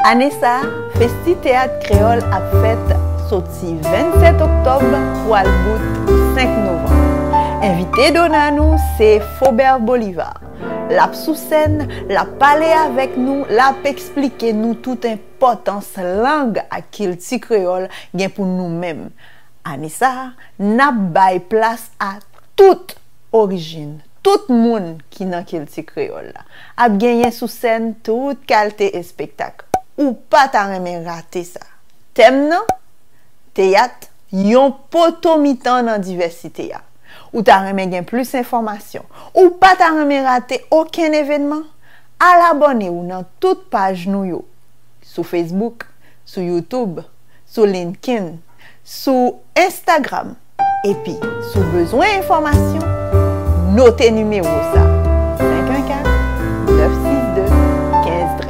Anessa, Festi Théâtre Créole a fête sorti 27 octobre pour le bout 5 novembre. Invité d'honneur nous, c'est Faubert Bolivar. La sous scène, la parler avec nous, la expliquer nous toute importance langue à qu'il ti créole gen pour nous-mêmes. Anessa, n'a bay place à toute origine. Tout le monde qui n'a qu'il ti créole a gagné sous scène toute qualité et spectacle. Ou pas ta remè rater ça. Thème non? Théâtre, yon poto mitan dans diversité ya. Ou ta remè gen plus d'informations. Ou pas ta remè rater aucun événement. À l'abonner ou dans toute page nou yo. Sur Facebook, sur YouTube, sur LinkedIn, sur Instagram. Et puis, sous besoin d'informations, notez numéro ça. 514-962-1513.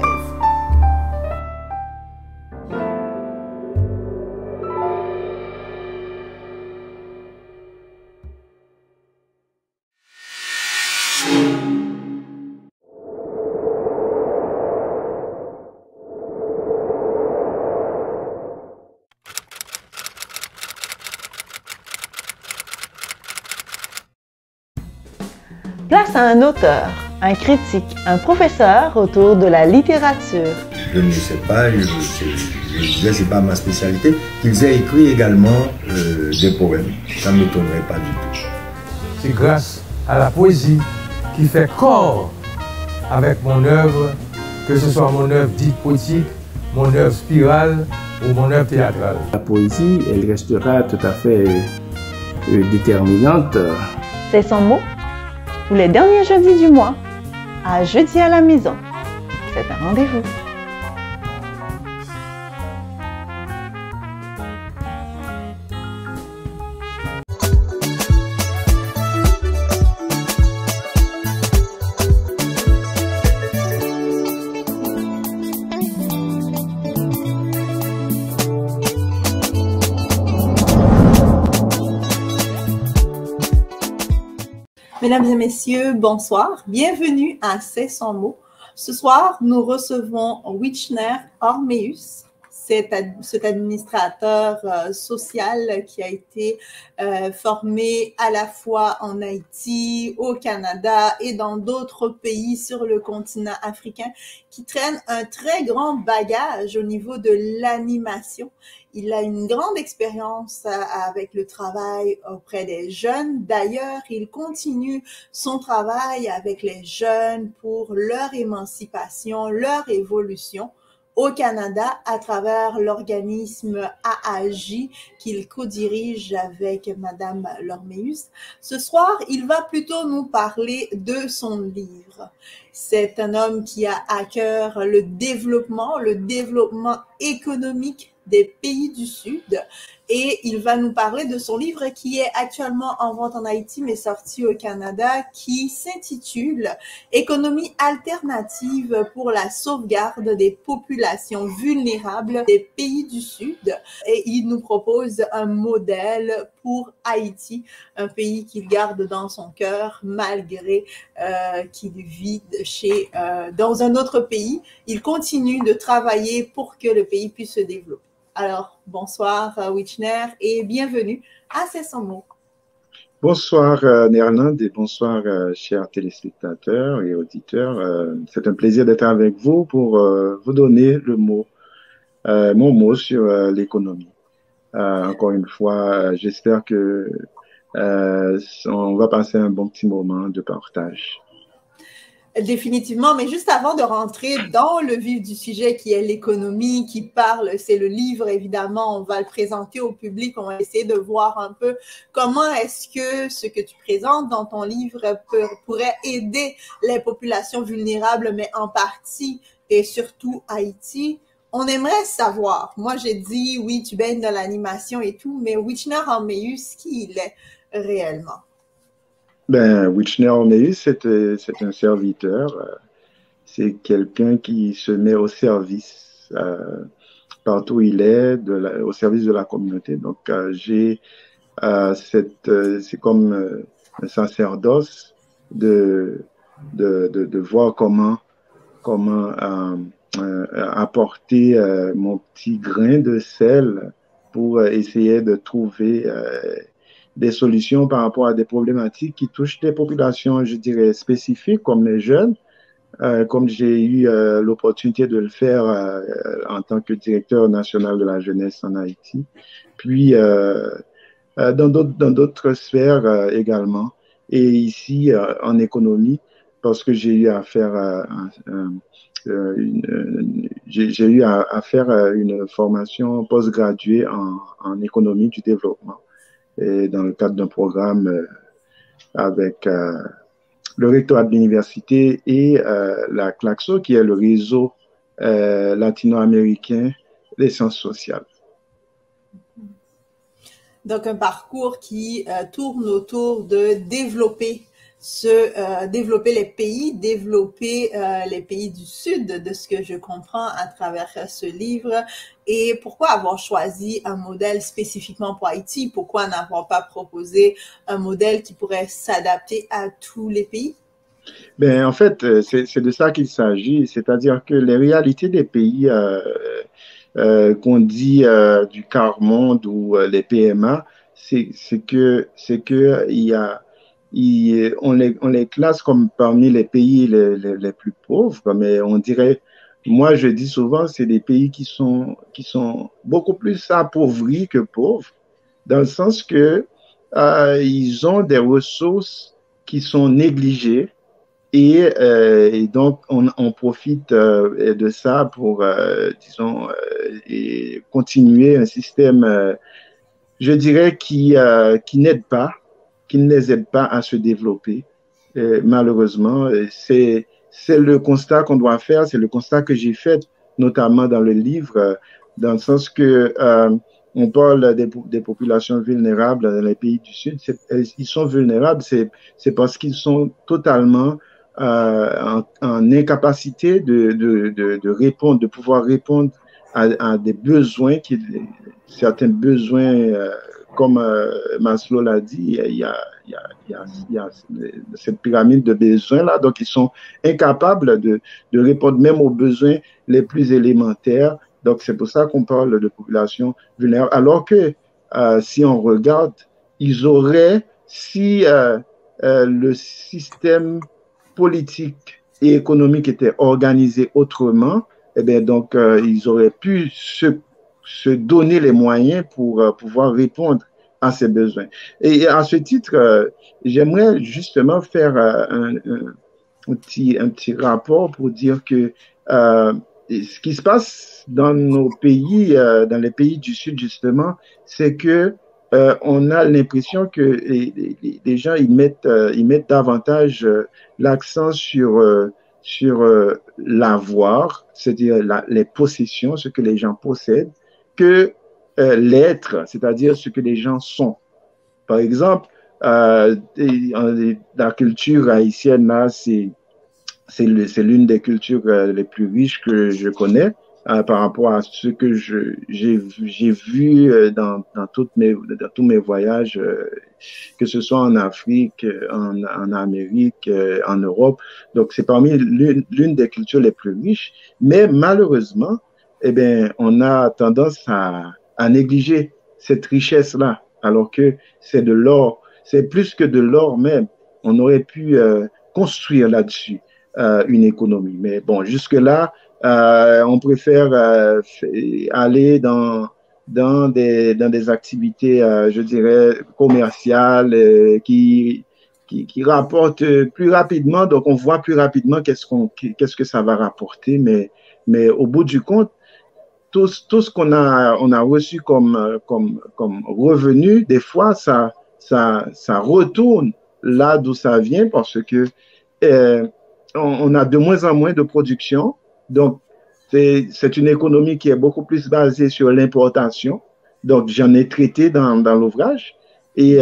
Place à un auteur, un critique, un professeur autour de la littérature. Je ne sais pas, je disais, c'est pas ma spécialité. Qu'ils aient écrit également des poèmes. Ça ne m'étonnerait pas du tout. C'est grâce à la poésie qui fait corps avec mon œuvre, que ce soit mon œuvre dite poétique, mon œuvre spirale ou mon œuvre théâtrale. La poésie, elle restera tout à fait déterminante. C'est son mot. Tous les derniers jeudis du mois, à Jeudi à la maison. C'est un rendez-vous. Mesdames et messieurs, bonsoir. Bienvenue à C'est son mot. Ce soir, nous recevons Wichner Ormeus, cet administrateur social qui a été formé à la fois en Haïti, au Canada et dans d'autres pays sur le continent africain, qui traîne un très grand bagage au niveau de l'animation. Il a une grande expérience avec le travail auprès des jeunes. D'ailleurs, il continue son travail avec les jeunes pour leur émancipation, leur évolution au Canada à travers l'organisme AAJ qu'il co-dirige avec Madame Lormeus. Ce soir, il va plutôt nous parler de son livre. C'est un homme qui a à cœur le développement économique des pays du Sud, et il va nous parler de son livre qui est actuellement en vente en Haïti mais sorti au Canada, qui s'intitule Économie alternative pour la sauvegarde des populations vulnérables des pays du Sud, et il nous propose un modèle pour Haïti, un pays qu'il garde dans son cœur malgré qu'il vit dans un autre pays. Il continue de travailler pour que le pays puisse se développer. Alors, bonsoir Wichner et bienvenue à C'est son mot. Bonsoir Néerlande et bonsoir chers téléspectateurs et auditeurs. C'est un plaisir d'être avec vous pour vous donner mon mot sur l'économie. Encore une fois, j'espère que on va passer un bon petit moment de partage. Définitivement, mais juste avant de rentrer dans le vif du sujet qui est l'économie, qui parle, c'est le livre évidemment, on va le présenter au public, on va essayer de voir un peu comment est-ce que ce que tu présentes dans ton livre pourrait aider les populations vulnérables, mais en partie et surtout Haïti. On aimerait savoir, moi j'ai dit oui, tu baignes dans l'animation et tout, mais Wichner Ormeus, qui il est réellement? Ben, Wichner Ormeus, c'est un serviteur c'est quelqu'un qui se met au service partout où il est, au service de la communauté. Donc, c'est comme un sacerdoce de voir comment apporter mon petit grain de sel pour essayer de trouver des solutions par rapport à des problématiques qui touchent des populations, je dirais, spécifiques comme les jeunes, comme j'ai eu l'opportunité de le faire en tant que directeur national de la jeunesse en Haïti, puis dans d'autres sphères également, et ici en économie, parce que j'ai eu à faire j'ai eu à faire une formation postgraduée en économie du développement, et dans le cadre d'un programme avec le rectorat de l'université et la CLACSO, qui est le réseau latino-américain des sciences sociales. Donc, un parcours qui tourne autour de développer les pays du Sud, de ce que je comprends à travers ce livre. Et pourquoi avoir choisi un modèle spécifiquement pour Haïti? Pourquoi n'avoir pas proposé un modèle qui pourrait s'adapter à tous les pays? Ben, en fait, c'est de ça qu'il s'agit, c'est-à-dire que les réalités des pays qu'on dit du quart-monde ou les PMA, c'est que on les classe comme parmi les pays les plus pauvres, mais on dirait, moi je dis souvent, c'est des pays qui sont beaucoup plus appauvris que pauvres, dans le sens que ils ont des ressources qui sont négligées. Et donc, on profite de ça pour, disons, et continuer un système, je dirais, qui n'aide pas, qui ne les aide pas à se développer. Malheureusement, c'est le constat qu'on doit faire, c'est le constat que j'ai fait, notamment dans le livre, dans le sens que on parle des populations vulnérables dans les pays du Sud. Ils sont vulnérables, c'est parce qu'ils sont totalement en incapacité de répondre, de pouvoir répondre à des besoins, certains besoins, comme Maslow l'a dit, il y a cette pyramide de besoins-là, donc ils sont incapables de répondre même aux besoins les plus élémentaires. Donc c'est pour ça qu'on parle de population vulnérable. Alors que si on regarde, ils auraient, si le système politique et économique était organisé autrement, eh bien, donc, ils auraient pu se donner les moyens pour pouvoir répondre à ces besoins. Et à ce titre, j'aimerais justement faire un petit rapport pour dire que ce qui se passe dans nos pays, dans les pays du Sud, justement, c'est que on a l'impression que les gens ils mettent davantage l'accent sur l'avoir, c'est-à-dire les possessions, ce que les gens possèdent, que l'être, c'est-à-dire ce que les gens sont. Par exemple, la culture haïtienne, là, c'est l'une des cultures les plus riches que je connais. Par rapport à ce que j'ai vu dans tous mes voyages, que ce soit en Afrique, en Amérique, en Europe. Donc, c'est parmi l'une des cultures les plus riches. Mais malheureusement, eh bien, on a tendance à négliger cette richesse-là, alors que c'est de l'or, c'est plus que de l'or même. On aurait pu construire là-dessus une économie. Mais bon, jusque-là, on préfère aller dans des activités, je dirais, commerciales qui rapportent plus rapidement. Donc, on voit plus rapidement qu'est-ce que ça va rapporter. Mais au bout du compte, tout ce qu'on a reçu comme revenu, des fois, ça retourne là d'où ça vient parce que on a de moins en moins de production. Donc, c'est une économie qui est beaucoup plus basée sur l'importation. Donc, j'en ai traité dans l'ouvrage. Et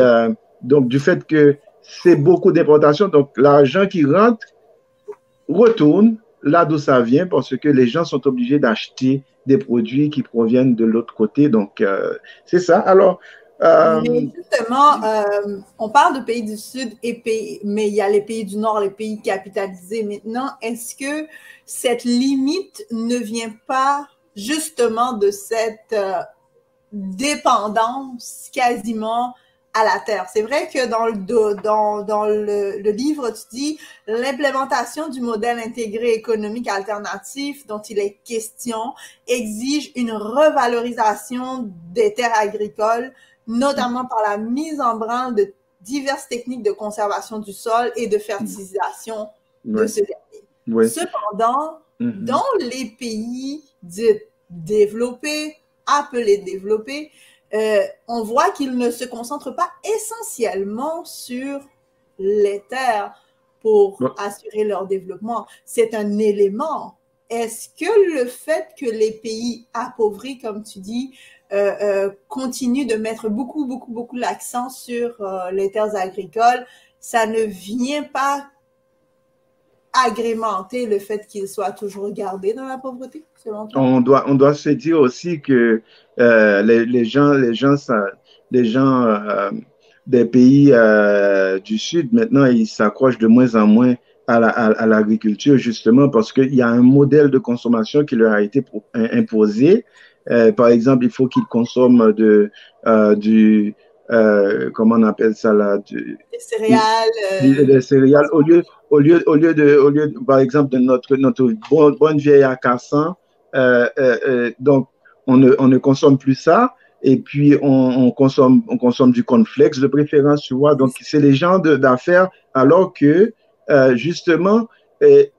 donc, du fait que c'est beaucoup d'importation, donc l'argent qui rentre retourne là d'où ça vient, parce que les gens sont obligés d'acheter des produits qui proviennent de l'autre côté. Donc, c'est ça. Alors, mais justement, on parle de pays du Sud, mais il y a les pays du Nord, les pays capitalisés maintenant. Est-ce que cette limite ne vient pas justement de cette dépendance quasiment à la terre? C'est vrai que dans le livre, tu dis l'implémentation du modèle intégré économique alternatif dont il est question exige une revalorisation des terres agricoles, notamment par la mise en branle de diverses techniques de conservation du sol et de fertilisation de ce dernier. Oui. Cependant, dans les pays dits développés, appelés développés, on voit qu'ils ne se concentrent pas essentiellement sur les terres pour assurer leur développement. C'est un élément. Est-ce que le fait que les pays appauvris, comme tu dis, continuent de mettre beaucoup l'accent sur les terres agricoles, ça ne vient pas agrémenter le fait qu'ils soient toujours gardés dans la pauvreté, selon toi? On doit se dire aussi que les gens des pays du Sud, maintenant, ils s'accrochent de moins en moins à l'agriculture, justement parce qu'il y a un modèle de consommation qui leur a été imposé. Par exemple, il faut qu'ils consomment comment on appelle ça là, des céréales. Des céréales au lieu de, par exemple, de notre bonne vieille accassant. Donc, on ne consomme plus ça. Et puis, on consomme du cornflakes de préférence, tu vois. Donc, c'est les gens d'affaires, alors que, justement,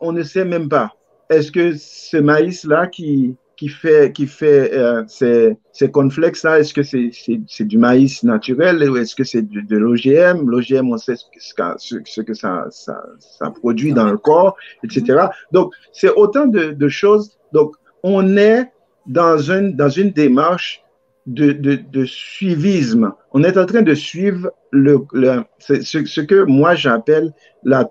on ne sait même pas. Est-ce que ce maïs-là qui fait ces cornflakes-là, est-ce que c'est du maïs naturel ou est-ce que c'est de l'OGM? L'OGM, on sait ce que ça produit dans le corps, etc. Donc, c'est autant de choses. Donc, on est dans une démarche de suivisme. On est en train de suivre ce que moi j'appelle la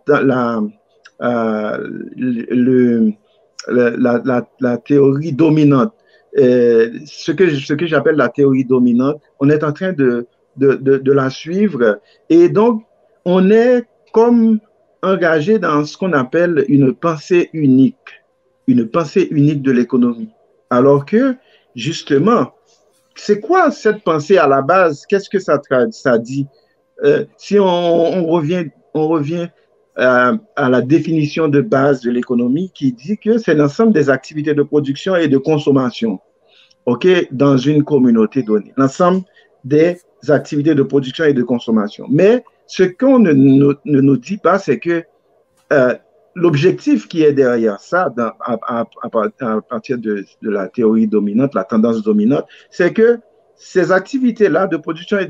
théorie dominante. Ce que j'appelle la théorie dominante, on est en train de la suivre et donc on est comme engagé dans ce qu'on appelle une pensée unique de l'économie. Alors que, justement, c'est quoi cette pensée à la base? Qu'est-ce que ça dit? Si on revient à la définition de base de l'économie qui dit que c'est l'ensemble des activités de production et de consommation, dans une communauté donnée. L'ensemble des activités de production et de consommation. Mais ce qu'on ne nous dit pas, c'est que l'objectif qui est derrière ça, à partir de la théorie dominante, la tendance dominante, c'est que ces activités-là de production et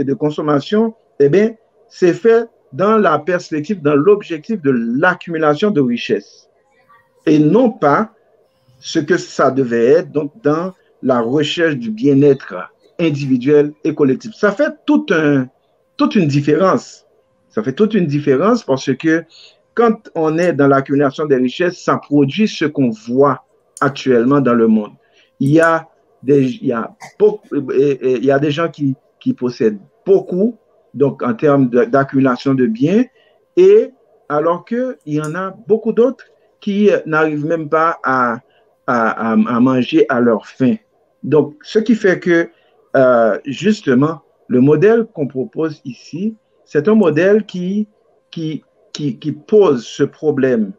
de consommation, eh bien, c'est fait dans la perspective, dans l'objectif de l'accumulation de richesses et non pas ce que ça devait être, donc dans la recherche du bien-être individuel et collectif. Ça fait toute une différence. Ça fait toute une différence parce que quand on est dans l'accumulation des richesses, ça produit ce qu'on voit actuellement dans le monde. Il y a des gens qui possèdent beaucoup, donc en termes d'accumulation de biens, et alors qu'il y en a beaucoup d'autres qui n'arrivent même pas à manger à leur faim. Donc, ce qui fait que, justement, le modèle qu'on propose ici, c'est un modèle qui pose ce problème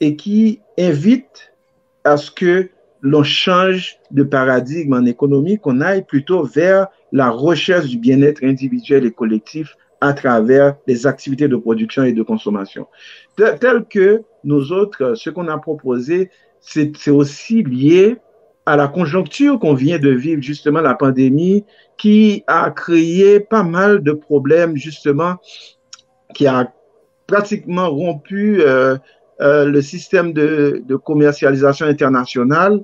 et qui invite à ce que l'on change de paradigme en économie, qu'on aille plutôt vers la recherche du bien-être individuel et collectif à travers les activités de production et de consommation. Tel que nous autres, ce qu'on a proposé, c'est aussi lié à la conjoncture qu'on vient de vivre, justement la pandémie, qui a créé pas mal de problèmes, justement, qui a pratiquement rompu le système de commercialisation internationale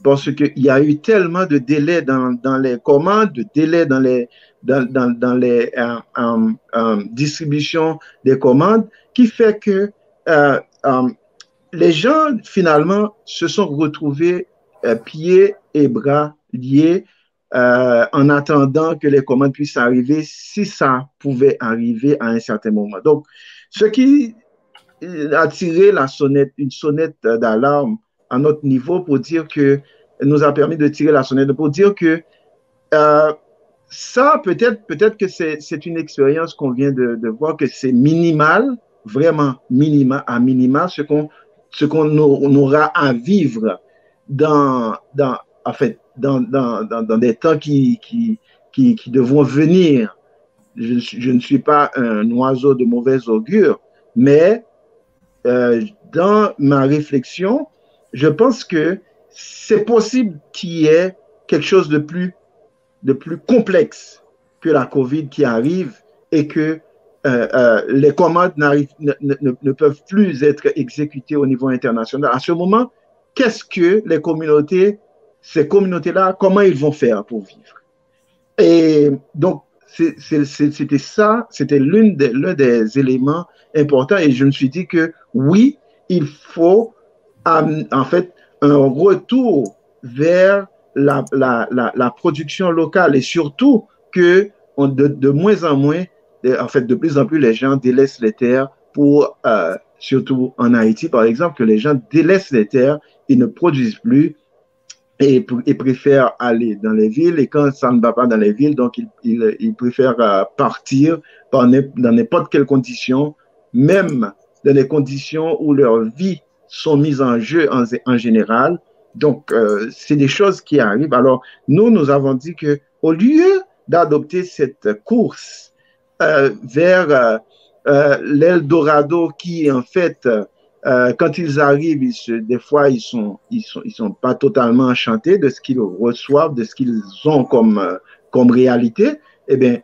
parce qu'il y a eu tellement de délais dans les commandes, de délais dans les distributions des commandes, qui fait que les gens, finalement, se sont retrouvés pieds et bras liés en attendant que les commandes puissent arriver, si ça pouvait arriver à un certain moment. Donc, ce qui a tiré une sonnette d'alarme à notre niveau pour dire que, nous a permis de tirer la sonnette pour dire que euh, ça, peut-être que c'est une expérience qu'on vient de voir, que c'est minimal, vraiment minimal, à minima, ce qu'on aura à vivre en fait, dans des temps qui devront venir. Je ne suis pas un oiseau de mauvais augure, mais dans ma réflexion, je pense que c'est possible qu'il y ait quelque chose de plus complexe que la COVID qui arrive et que les commandes ne peuvent plus être exécutées au niveau international. À ce moment, qu'est-ce que ces communautés-là, comment ils vont faire pour vivre? Et donc, c'était ça, c'était l'un des éléments importants. Et je me suis dit que oui, il faut en fait un retour vers la production locale et surtout que de moins en moins, en fait, de plus en plus, les gens délaissent les terres pour, surtout en Haïti, par exemple, que les gens délaissent les terres, ils ne produisent plus et préfèrent aller dans les villes. Et quand ça ne va pas dans les villes, donc ils préfèrent partir dans n'importe quelle condition, même dans les conditions où leurs vies sont mises en jeu en général. Donc, c'est des choses qui arrivent. Alors, nous avons dit que au lieu d'adopter cette course vers l'Eldorado qui, en fait, quand ils arrivent, des fois, ils sont pas totalement enchantés de ce qu'ils reçoivent, de ce qu'ils ont comme réalité. Eh bien,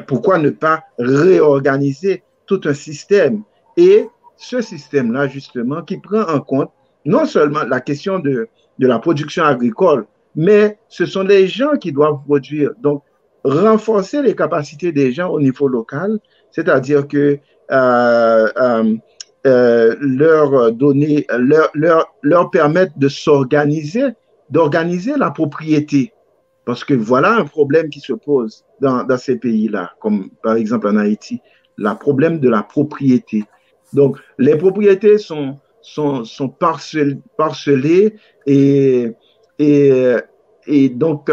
pourquoi ne pas réorganiser tout un système? Et ce système-là, justement, qui prend en compte non seulement la question de la production agricole, mais ce sont les gens qui doivent produire. Donc, renforcer les capacités des gens au niveau local, c'est-à-dire que leur donner, leur permettre de s'organiser, d'organiser la propriété. Parce que voilà un problème qui se pose dans ces pays-là, comme par exemple en Haïti, le problème de la propriété. Donc, les propriétés sont parcelées et donc,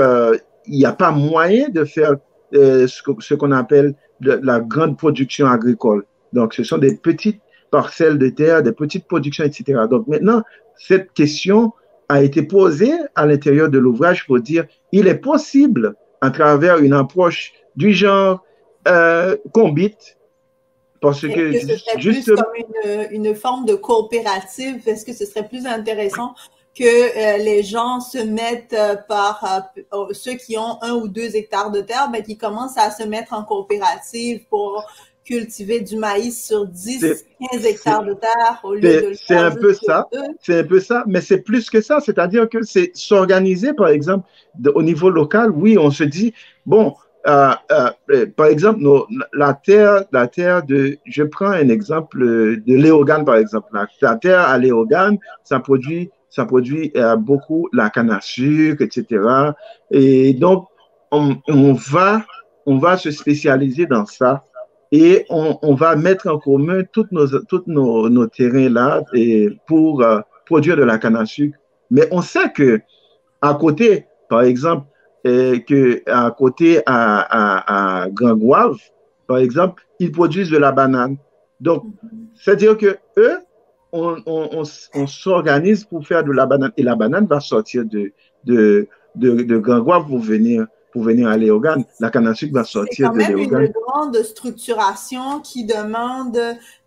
il n'y a pas moyen de faire ce qu'on appelle la grande production agricole. Donc, ce sont des petites parcelles de terre, des petites productions, etc. Donc, maintenant, cette question a été posée à l'intérieur de l'ouvrage pour dire il est possible, à travers une approche du genre Combit, parce que ce serait juste comme une forme de coopérative? Est-ce que ce serait plus intéressant que les gens se mettent par ceux qui ont 1 ou 2 hectares de terre, mais qui commencent à se mettre en coopérative pour cultiver du maïs sur 10, 15 hectares de terre au lieu de le faire c'est un peu ça, c'est un peu ça, mais c'est plus que ça, c'est-à-dire que c'est s'organiser, par exemple, au niveau local. Oui, on se dit, bon, par exemple, la terre je prends un exemple de Léogane, par exemple. La terre à Léogane, ça produit beaucoup la canne à sucre, etc. Et donc, on va se spécialiser dans ça et on va mettre en commun tous nos terrains là pour produire de la canne à sucre. Mais on sait que à côté, par exemple, que à côté à Grand Goâve, par exemple, ils produisent de la banane. Donc, c'est-à-dire que eux, on s'organise pour faire de la banane et la banane va sortir de Grand Goâve pour venir à Léogane. La canne à sucre va sortir de Léogane. C'est quand même une grande structuration qui demande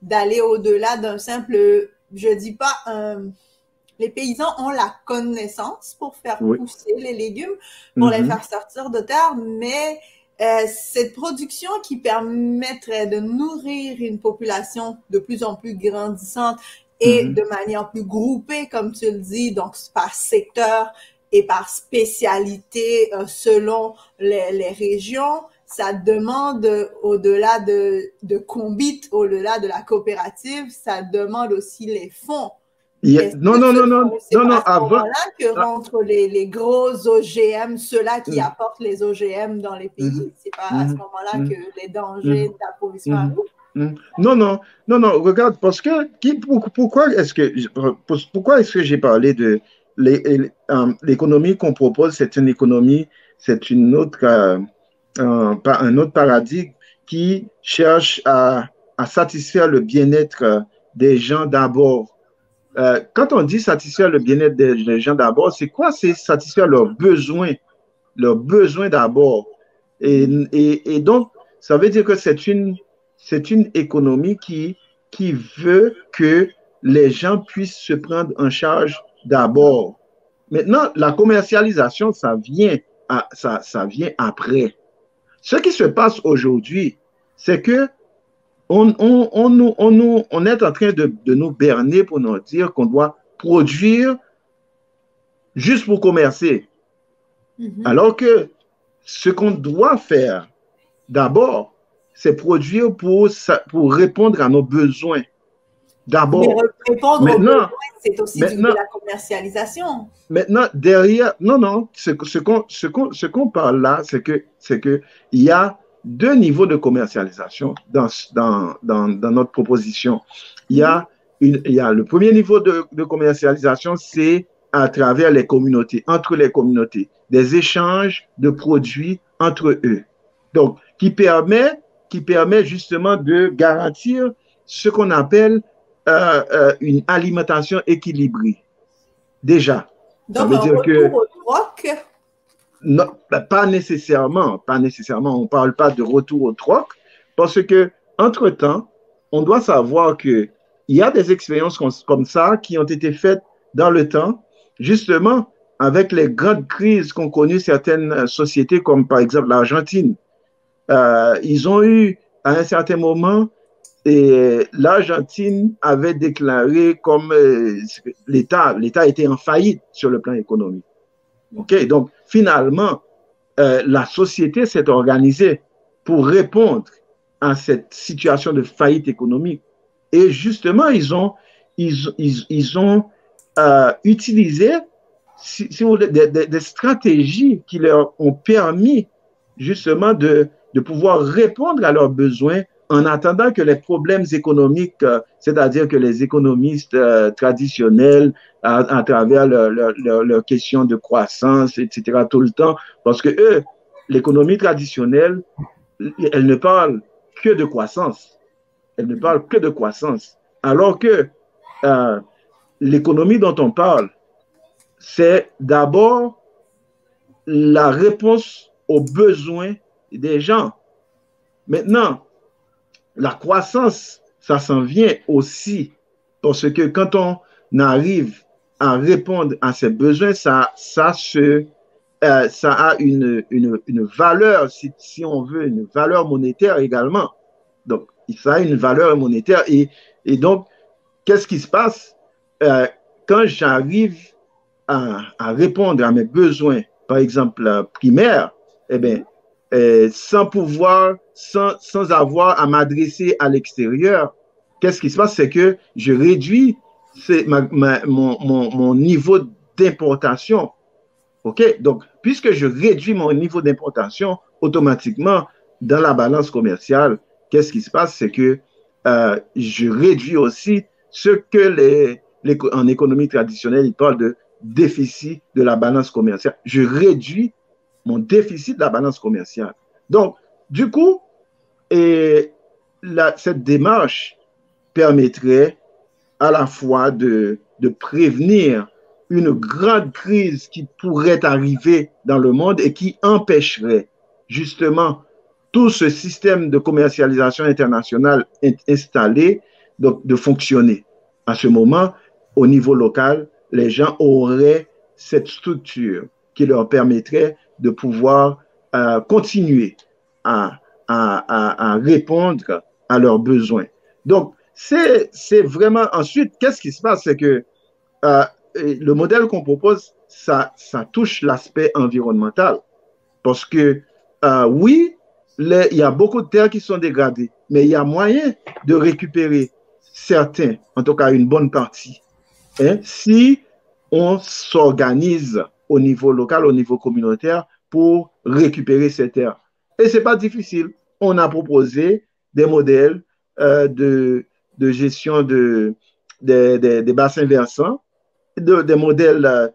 d'aller au-delà d'un simple, je dis pas les paysans ont la connaissance pour faire pousser les légumes, pour les faire sortir de terre, mais cette production qui permettrait de nourrir une population de plus en plus grandissante et de manière plus groupée, comme tu le dis, donc par secteur et par spécialité selon les régions, ça demande au-delà de Combit, au-delà de la coopérative, ça demande aussi les fonds Non, non, non, non, non, non, à ce avant. moment-là que rentrent les gros OGM, ceux-là qui apportent les OGM dans les pays. C'est pas à ce moment-là que les dangers d'approvisionnement arrivent. Non, non, non, non, regarde, parce que pourquoi est-ce que j'ai parlé de l'économie qu'on propose, c'est une économie, c'est une autre, un autre paradigme qui cherche à satisfaire le bien-être des gens d'abord. Quand on dit satisfaire le bien-être des gens d'abord, c'est quoi? C'est satisfaire leurs besoins d'abord. Et donc, ça veut dire que c'est une économie qui veut que les gens puissent se prendre en charge d'abord. Maintenant, la commercialisation, ça vient après. Ce qui se passe aujourd'hui, c'est que on est en train de nous berner pour nous dire qu'on doit produire juste pour commercer. Alors que ce qu'on doit faire d'abord, c'est produire pour répondre à nos besoins. D'abord. Mais répondre aux besoins, c'est aussi de la commercialisation. Maintenant, derrière, non, ce qu'on parle là, c'est que il y a deux niveaux de commercialisation dans notre proposition. Il y a le premier niveau de commercialisation, c'est à travers les communautés, entre les communautés, des échanges de produits entre eux. Donc, qui permet justement de garantir ce qu'on appelle une alimentation équilibrée. Déjà. Donc, ça veut dire que au troc? Non, pas nécessairement. On ne parle pas de retour au troc parce que, entre-temps, on doit savoir qu'il y a des expériences comme ça qui ont été faites dans le temps, justement, avec les grandes crises qu'ont connues certaines sociétés, comme par exemple l'Argentine. Ils ont eu, à un certain moment, l'Argentine avait déclaré comme l'État était en faillite sur le plan économique. OK? Donc, finalement, la société s'est organisée pour répondre à cette situation de faillite économique. Et justement, ils ont utilisé si vous voulez, des stratégies qui leur ont permis justement de pouvoir répondre à leurs besoins en attendant que les problèmes économiques, c'est-à-dire que les économistes traditionnels, à travers leurs questions de croissance, etc., tout le temps, parce que eux, l'économie traditionnelle, elle ne parle que de croissance. Elle ne parle que de croissance. Alors que l'économie dont on parle, c'est d'abord la réponse aux besoins des gens. Maintenant, la croissance, ça s'en vient aussi parce que quand on arrive à répondre à ces besoins, ça a une valeur, si on veut, une valeur monétaire également. Donc, ça a une valeur monétaire. Et donc, qu'est-ce qui se passe quand j'arrive à répondre à mes besoins, par exemple, primaires, eh bien, sans avoir à m'adresser à l'extérieur, qu'est-ce qui se passe? C'est que je réduis mon niveau d'importation. OK? Donc, puisque je réduis mon niveau d'importation, automatiquement, dans la balance commerciale, qu'est-ce qui se passe? C'est que je réduis aussi ce que en économie traditionnelle, ils parlent de déficit de la balance commerciale. Je réduis mon déficit de la balance commerciale. Donc, du coup, cette démarche permettrait à la fois de prévenir une grande crise qui pourrait arriver dans le monde et qui empêcherait justement tout ce système de commercialisation internationale installé de fonctionner. À ce moment, au niveau local, les gens auraient cette structure qui leur permettrait de pouvoir continuer à répondre à leurs besoins. Donc, c'est vraiment... Ensuite, qu'est-ce qui se passe? C'est que le modèle qu'on propose, ça touche l'aspect environnemental. Parce que, oui, il y a beaucoup de terres qui sont dégradées, mais il y a moyen de récupérer certains, en tout cas une bonne partie, hein, si on s'organise au niveau local, au niveau communautaire pour récupérer ces terres. Et ce n'est pas difficile. On a proposé des modèles de gestion des bassins versants, des modèles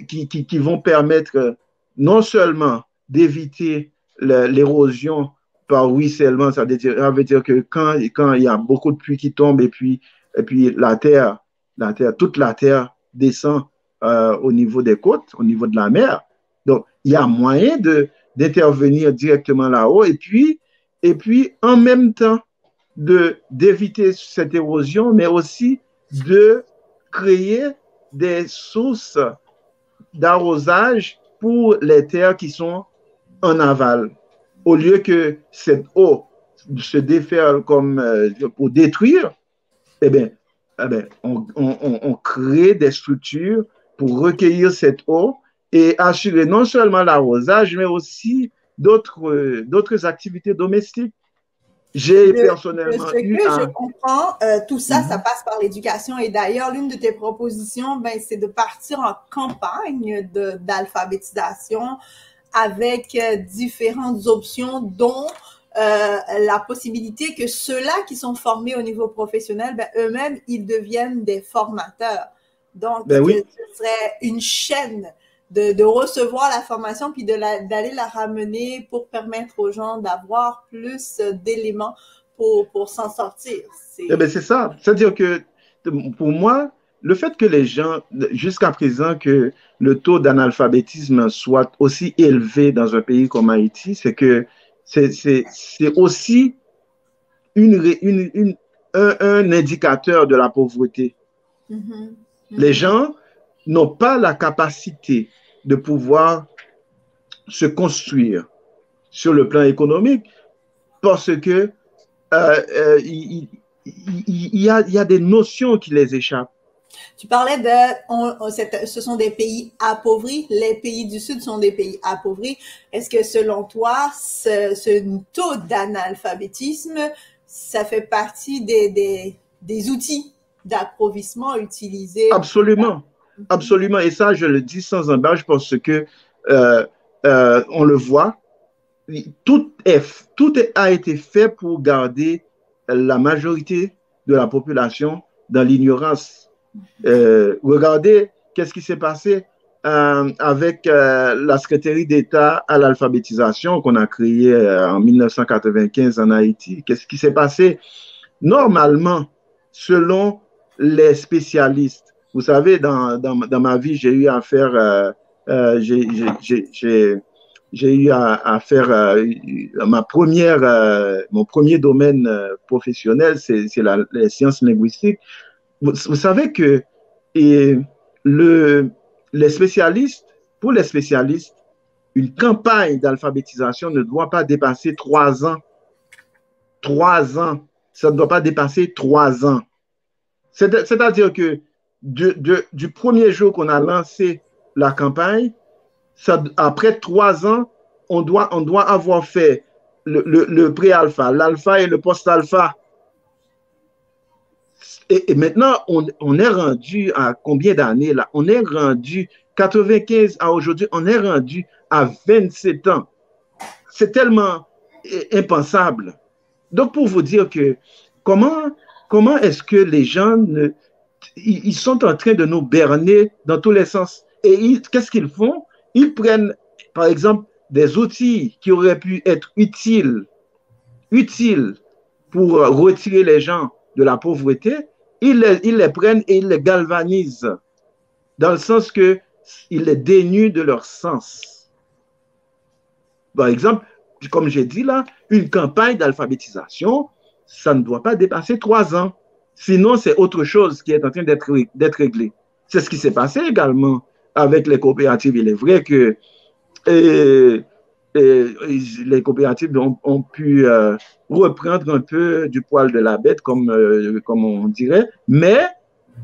qui vont permettre non seulement d'éviter l'érosion par ruissellement, ça veut dire que quand il y a beaucoup de pluie qui tombe et puis toute la terre descend au niveau des côtes, au niveau de la mer. Donc, il y a moyen d'intervenir directement là-haut et puis en même temps d'éviter cette érosion, mais aussi de créer des sources d'arrosage pour les terres qui sont en aval. Au lieu que cette eau se déferle comme pour détruire, eh bien, on crée des structures pour recueillir cette eau et assurer non seulement l'arrosage, mais aussi d'autres activités domestiques. J'ai personnellement eu je comprends, tout ça, ça passe par l'éducation. Et d'ailleurs, l'une de tes propositions, c'est de partir en campagne d'alphabétisation avec différentes options, dont la possibilité que ceux-là qui sont formés au niveau professionnel, eux-mêmes, ils deviennent des formateurs. Donc, oui. Ce serait une chaîne de recevoir la formation puis d'aller la ramener pour permettre aux gens d'avoir plus d'éléments pour s'en sortir. C'est ça. C'est-à-dire que pour moi, le fait que les gens, jusqu'à présent, que le taux d'analphabétisme soit aussi élevé dans un pays comme Haïti, c'est que c'est aussi un indicateur de la pauvreté. Les gens n'ont pas la capacité de pouvoir se construire sur le plan économique parce que il y a des notions qui les échappent. Tu parlais ce sont des pays appauvris, les pays du Sud sont des pays appauvris. Est-ce que selon toi, ce taux d'analphabétisme, ça fait partie des outils d'appauvrissement utilisés? Absolument. Absolument. Et ça, je le dis sans embâche parce que on le voit, tout a été fait pour garder la majorité de la population dans l'ignorance. Regardez qu'est-ce qui s'est passé avec la Secrétaire d'État à l'alphabétisation qu'on a créée en 1995 en Haïti. Qu'est-ce qui s'est passé? Normalement, selon les spécialistes, vous savez, dans ma vie, j'ai eu à faire, j'ai eu à faire mon premier domaine professionnel, c'est les sciences linguistiques. Vous savez que pour les spécialistes, une campagne d'alphabétisation ne doit pas dépasser 3 ans. 3 ans. Ça ne doit pas dépasser 3 ans. C'est-à-dire que du premier jour qu'on a lancé la campagne, après 3 ans, on doit avoir fait le pré-alpha, l'alpha et le post-alpha. Et maintenant, on est rendu à combien d'années là? On est rendu 95 à aujourd'hui, on est rendu à 27 ans. C'est tellement impensable. Donc, pour vous dire que comment est-ce que les gens ils sont en train de nous berner dans tous les sens. Et qu'est-ce qu'ils font? Ils prennent, par exemple, des outils qui auraient pu être utiles pour retirer les gens de la pauvreté, ils les prennent et ils les galvanisent, dans le sens qu'ils les dénuent de leur sens. Par exemple, comme j'ai dit là, une campagne d'alphabétisation, ça ne doit pas dépasser 3 ans. Sinon, c'est autre chose qui est en train d'être réglé. C'est ce qui s'est passé également avec les coopératives. Il est vrai que les coopératives ont pu reprendre un peu du poil de la bête, comme on dirait, mais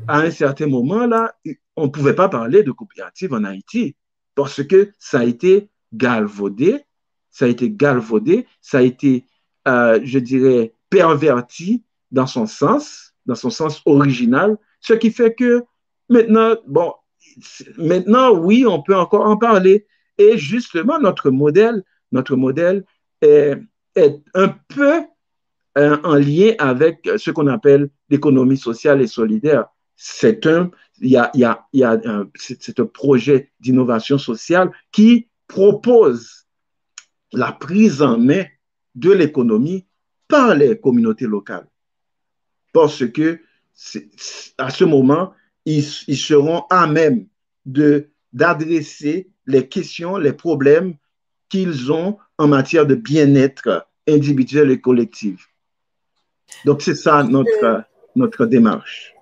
à un certain moment, là, on ne pouvait pas parler de coopérative en Haïti parce que ça a été galvaudé, ça a été, je dirais, perverti dans son sens original, Ce qui fait que maintenant, bon, maintenant, oui, on peut encore en parler. Et justement, notre modèle est, est un peu en lien avec ce qu'on appelle l'économie sociale et solidaire. C'est c'est un projet d'innovation sociale qui propose la prise en main de l'économie par les communautés locales. Parce que à ce moment, ils seront à même d'adresser les questions, les problèmes qu'ils ont en matière de bien-être individuel et collectif. Donc, c'est ça notre démarche.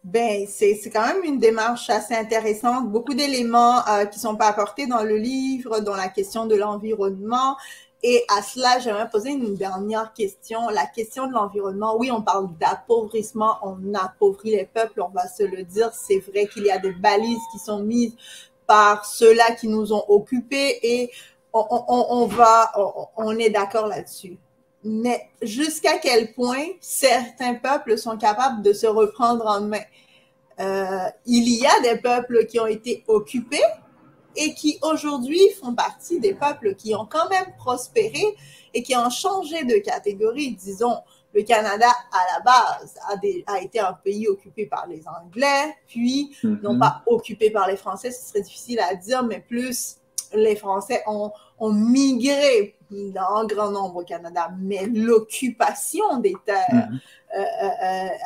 Ben, c'est quand même une démarche assez intéressante. Beaucoup d'éléments qui sont pas apportés dans le livre, dont la question de l'environnement. Et à cela, j'aimerais poser une dernière question. La question de l'environnement, oui, on parle d'appauvrissement, on appauvrit les peuples, on va se le dire. C'est vrai qu'il y a des balises qui sont mises par ceux-là qui nous ont occupés et on est d'accord là-dessus. Mais jusqu'à quel point certains peuples sont capables de se reprendre en main? Il y a des peuples qui ont été occupés et qui aujourd'hui font partie des peuples qui ont quand même prospéré et qui ont changé de catégorie. Disons, le Canada, à la base, a été un pays occupé par les Anglais, puis non pas occupé par les Français, ce serait difficile à dire, mais plus les Français ont migré en grand nombre au Canada, mais l'occupation des terres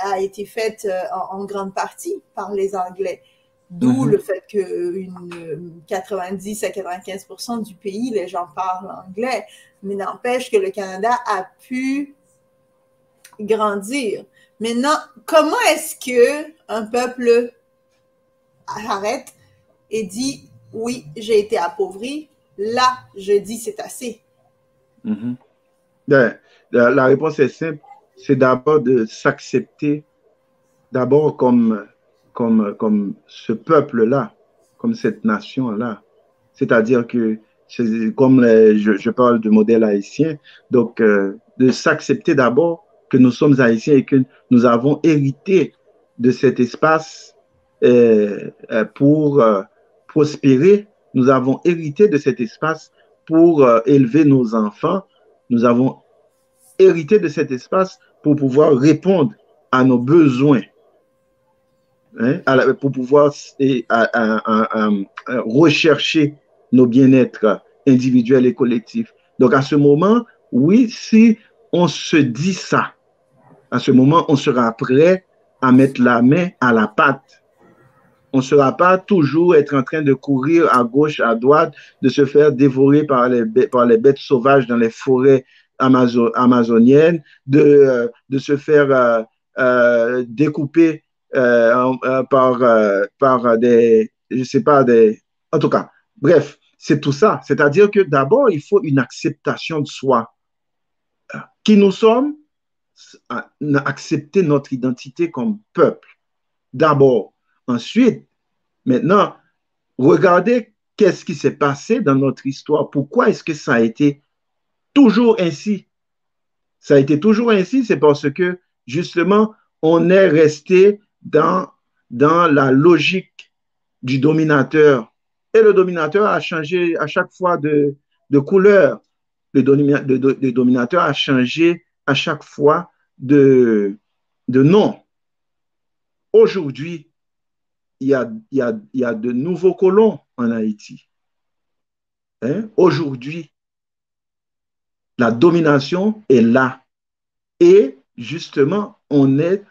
a été faite en grande partie par les Anglais. D'où le fait que 90 à 95% du pays, les gens parlent anglais. Mais n'empêche que le Canada a pu grandir. Maintenant, comment est-ce que un peuple arrête et dit « Oui, j'ai été appauvri, là, je dis c'est assez ». La réponse est simple, c'est d'abord de s'accepter d'abord comme ce peuple-là, comme cette nation-là. C'est-à-dire que, comme je parle du modèle haïtien, donc de s'accepter d'abord que nous sommes haïtiens et que nous avons hérité de cet espace pour prospérer. Nous avons hérité de cet espace pour élever nos enfants. Nous avons hérité de cet espace pour pouvoir répondre à nos besoins. Pour pouvoir rechercher nos bien-être individuels et collectifs. Donc, à ce moment, oui, si on se dit ça, à ce moment, on sera prêt à mettre la main à la pâte. On ne sera pas toujours être en train de courir à gauche, à droite, de se faire dévorer par les bêtes sauvages dans les forêts amazoniennes, de se faire découper par des, je sais pas, en tout cas, bref, c'est tout ça. C'est-à-dire que d'abord, il faut une acceptation de soi. Qui nous sommes, accepter notre identité comme peuple. D'abord. Ensuite, maintenant, regardez qu'est-ce qui s'est passé dans notre histoire. Pourquoi est-ce que ça a été toujours ainsi? Ça a été toujours ainsi, c'est parce que, justement, on est resté dans la logique du dominateur. Et le dominateur a changé à chaque fois de couleur. Le dominateur a changé à chaque fois de nom. Aujourd'hui, il y a de nouveaux colons en Haïti. Aujourd'hui, la domination est là. Et justement, on est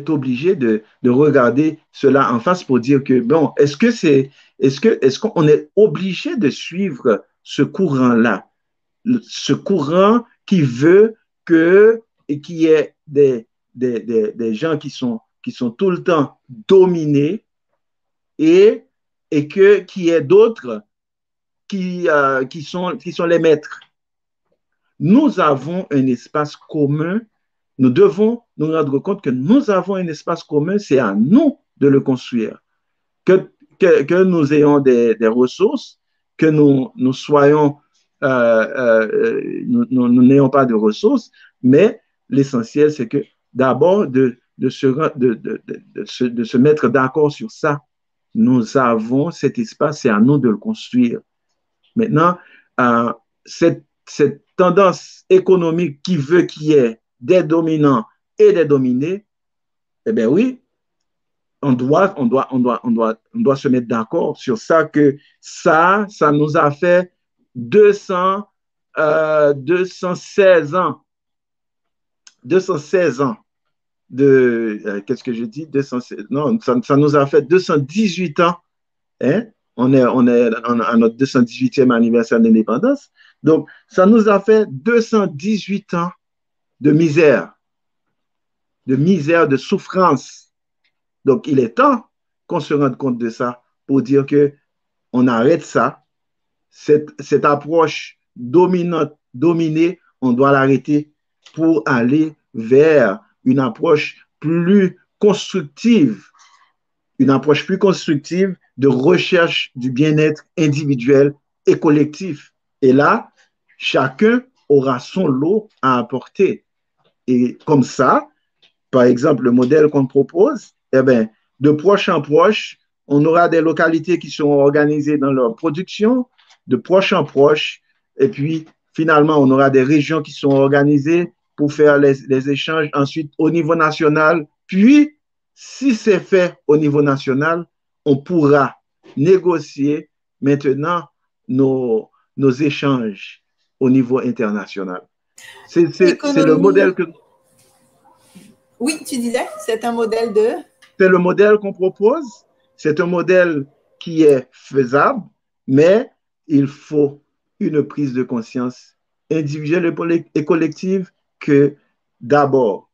obligé de regarder cela en face pour dire que, bon, est-ce qu'on est obligé de suivre ce courant-là? Ce courant qui veut qu'il y ait des gens qui sont tout le temps dominés et qu'il y ait d'autres qui sont les maîtres. Nous avons un espace commun. Nous devons nous rendre compte que nous avons un espace commun, c'est à nous de le construire. Que nous ayons des ressources, que nous soyons, nous n'ayons pas de ressources, mais l'essentiel, c'est que d'abord de de se mettre d'accord sur ça. Nous avons cet espace, c'est à nous de le construire. Maintenant, cette tendance économique qui veut qu'il y ait des dominants et des dominés, eh bien oui, on doit se mettre d'accord sur ça, que ça nous a fait 216 ans. 216 ans qu'est-ce que je dis? 216, non, ça nous a fait 218 ans. Hein? On est à notre 218e anniversaire d'indépendance. Donc, ça nous a fait 218 ans de misère, de souffrance. Donc, il est temps qu'on se rende compte de ça pour dire qu'on arrête ça. Cette approche dominante, dominée, on doit l'arrêter pour aller vers une approche plus constructive, de recherche du bien-être individuel et collectif. Et là, chacun aura son lot à apporter. Et comme ça, par exemple, le modèle qu'on propose, eh bien, de proche en proche, on aura des localités qui seront organisées dans leur production, de proche en proche, et puis finalement, on aura des régions qui seront organisées pour faire les échanges ensuite au niveau national. Puis, si c'est fait au niveau national, on pourra négocier maintenant nos échanges au niveau international. C'est le modèle que... Oui, tu disais, c'est un modèle de... C'est le modèle qu'on propose. C'est un modèle qui est faisable, mais il faut une prise de conscience individuelle et collective que d'abord,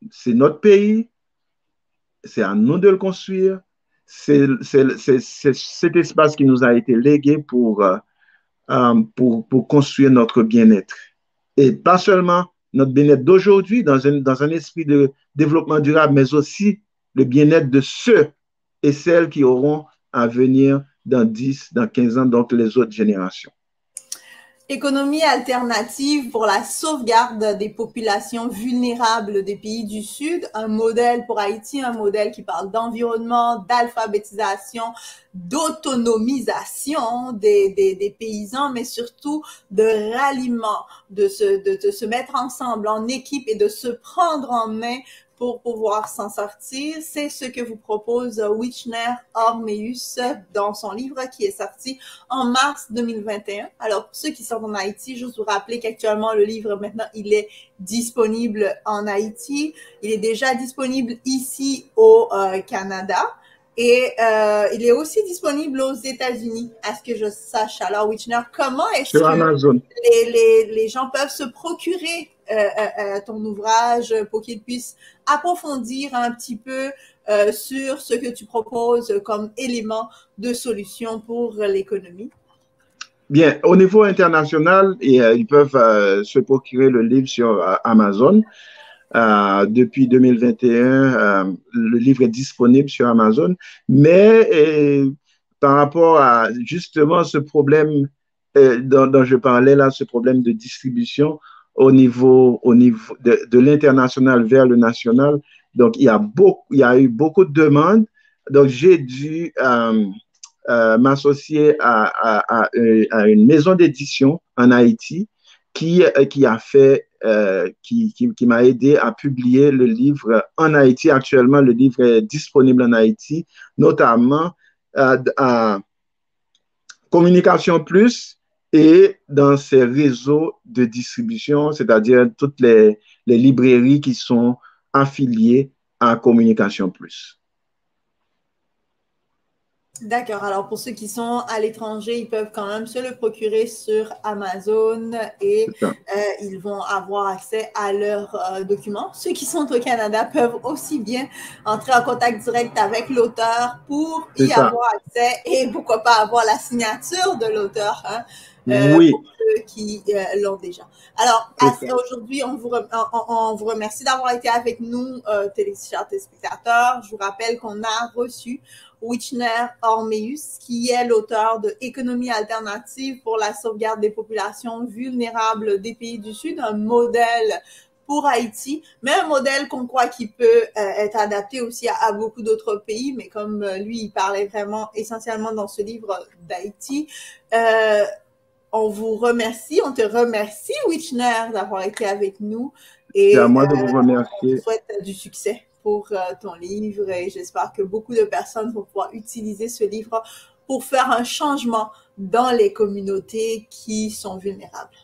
c'est notre pays, c'est à nous de le construire, c'est cet espace qui nous a été légué pour construire notre bien-être. Et pas seulement notre bien-être d'aujourd'hui dans un esprit de développement durable, mais aussi le bien-être de ceux et celles qui auront à venir dans 10, dans 15 ans, donc les autres générations. Économie alternative pour la sauvegarde des populations vulnérables des pays du Sud, un modèle pour Haïti, un modèle qui parle d'environnement, d'alphabétisation, d'autonomisation des paysans, mais surtout de ralliement, de se mettre ensemble en équipe et de se prendre en main pour pouvoir s'en sortir. C'est ce que vous propose Wichner Ormeus dans son livre qui est sorti en mars 2021. Alors, pour ceux qui sont en Haïti, je vous rappeler qu'actuellement, le livre, maintenant, il est disponible en Haïti. Il est déjà disponible ici au Canada. Et il est aussi disponible aux États-Unis, à ce que je sache. Alors, Wichner, comment est-ce que les gens peuvent se procurer ton ouvrage pour qu'ils puissent approfondir un petit peu sur ce que tu proposes comme élément de solution pour l'économie? Bien, au niveau international, ils peuvent se procurer le livre sur Amazon. Depuis 2021, le livre est disponible sur Amazon, mais par rapport à justement ce problème dont je parlais là, ce problème de distribution au niveau de l'international vers le national, donc il y a eu beaucoup de demandes, donc j'ai dû m'associer à une maison d'édition en Haïti qui m'a aidé à publier le livre en Haïti. Actuellement, le livre est disponible en Haïti, notamment à Communication Plus et dans ces réseaux de distribution, c'est-à-dire toutes les librairies qui sont affiliées à Communication Plus. D'accord. Alors, pour ceux qui sont à l'étranger, ils peuvent quand même se le procurer sur Amazon et ils vont avoir accès à leurs documents. Ceux qui sont au Canada peuvent aussi bien entrer en contact direct avec l'auteur pour y avoir accès et pourquoi pas avoir la signature de l'auteur, hein, oui. pour ceux qui l'ont déjà. Alors, aujourd'hui, on vous remercie d'avoir été avec nous, chers téléspectateurs. Je vous rappelle qu'on a reçu Wichner Ormeus, qui est l'auteur de Économie alternative pour la sauvegarde des populations vulnérables des pays du Sud, un modèle pour Haïti, mais un modèle qu'on croit qui peut être adapté aussi à beaucoup d'autres pays, mais comme lui, il parlait vraiment essentiellement dans ce livre d'Haïti. On vous remercie, on te remercie, Wichner, d'avoir été avec nous. C'est à moi de vous remercier. On te souhaite du succès pour ton livre et j'espère que beaucoup de personnes vont pouvoir utiliser ce livre pour faire un changement dans les communautés qui sont vulnérables.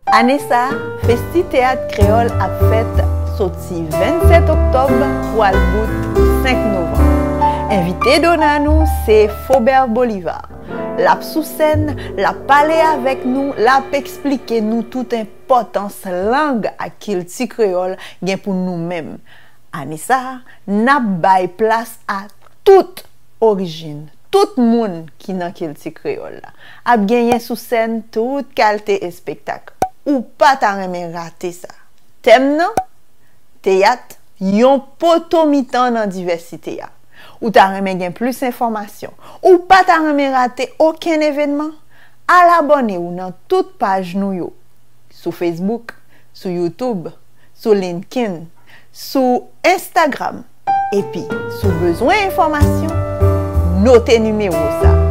Anessa, Festi Théâtre Créole a fait sorti 27 octobre pour le bout 5 novembre. Invité à nous, c'est Faubert Bolivar. La sous scène, la parler avec nous, la expliquer nous toute importance langue à qu'il ti créole gen pour nous-mêmes. Anessa, n'a bay place à toute origine, tout monde qui nan qu'il ti créole la. A gagné sous scène toute qualité et spectacle. Ou pas ta remè rater ça. Thème nan? Théâtre, yon poto mitan dans diversité ya. Ou ta remè gen plus information. Ou pas ta remè rater aucun événement. À l'abonner ou dans toute page nou yo. Sur Facebook, sur YouTube, sur LinkedIn, sur Instagram. Et puis, sous besoin d'information, notez numéro ça.